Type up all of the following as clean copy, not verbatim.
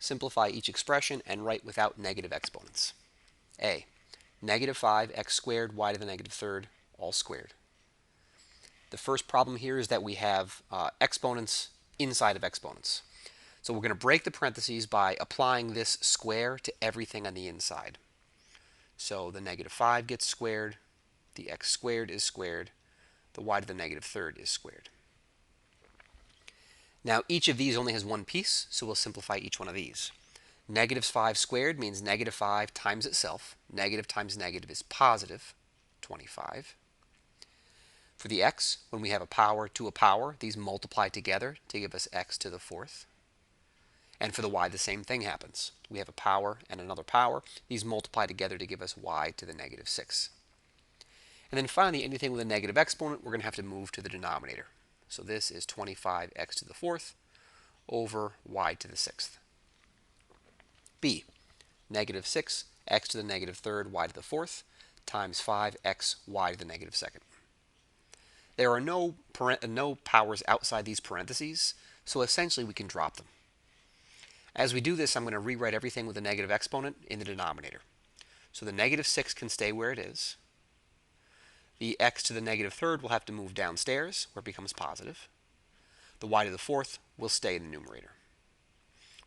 simplify each expression and write without negative exponents. A, negative 5x squared y to the negative third, all squared. The first problem here is that we have exponents inside of exponents. So we're going to break the parentheses by applying this square to everything on the inside. So the negative 5 gets squared, the x squared is squared, the y to the negative third is squared. Now each of these only has one piece, so we'll simplify each one of these. Negative 5 squared means negative 5 times itself. Negative times negative is positive, 25. For the x, when we have a power to a power, these multiply together to give us x to the fourth. And for the y, the same thing happens. We have a power and another power. These multiply together to give us y to the negative 6. And then finally, anything with a negative exponent, we're going to have to move to the denominator. So this is 25x to the fourth over y to the sixth. B, negative 6, x to the negative third, y to the fourth, times 5x, y to the negative second. There are no powers outside these parentheses, so essentially we can drop them. As we do this, I'm going to rewrite everything with a negative exponent in the denominator. So the negative 6 can stay where it is. The x to the negative third will have to move downstairs, where it becomes positive. The y to the fourth will stay in the numerator.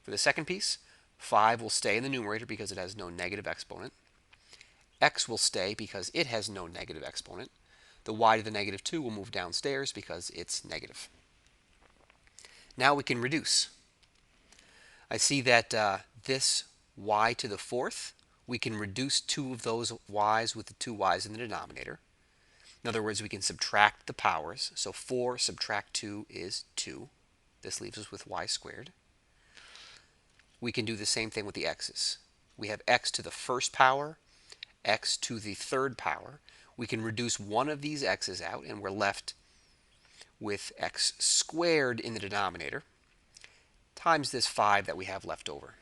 For the second piece, 5 will stay in the numerator because it has no negative exponent. X will stay because it has no negative exponent. The y to the negative 2 will move downstairs because it's negative. Now we can reduce. I see that this y to the fourth, we can reduce two of those y's with the two y's in the denominator. In other words, we can subtract the powers. So 4 subtract 2 is 2. This leaves us with y squared. We can do the same thing with the x's. We have x to the first power, x to the third power. We can reduce one of these x's out, and we're left with x squared in the denominator times this 5 that we have left over.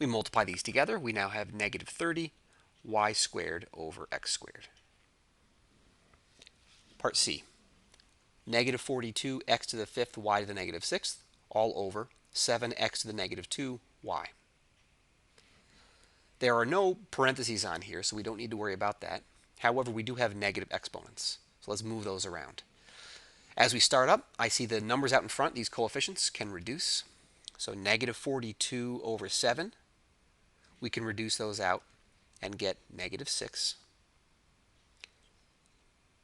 We multiply these together. We now have negative 30 y squared over x squared. Part C, negative 42 x to the fifth y to the negative sixth, all over 7x to the negative 2 y. There are no parentheses on here, so we don't need to worry about that. However, we do have negative exponents, so let's move those around. As we start up, I see the numbers out in front, these coefficients can reduce. So negative 42 over 7, we can reduce those out and get negative 6.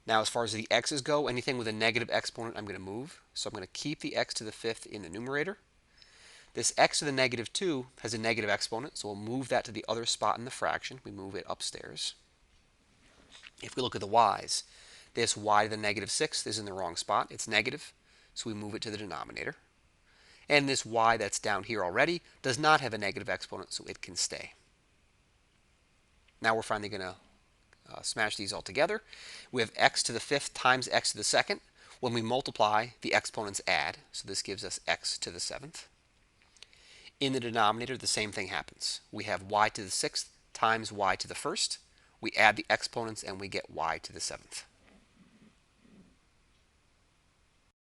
Now, as far as the x's go, anything with a negative exponent I'm going to move. So I'm going to keep the x to the fifth in the numerator. This x to the negative 2 has a negative exponent, so we'll move that to the other spot in the fraction. We move it upstairs. If we look at the y's, this y to the negative sixth is in the wrong spot. It's negative, so we move it to the denominator. And this y that's down here already does not have a negative exponent, so it can stay. Now we're finally going to smash these all together. We have x to the fifth times x to the second. When we multiply, the exponents add, so this gives us x to the seventh. In the denominator, the same thing happens. We have y to the sixth times y to the first. We add the exponents and we get y to the seventh.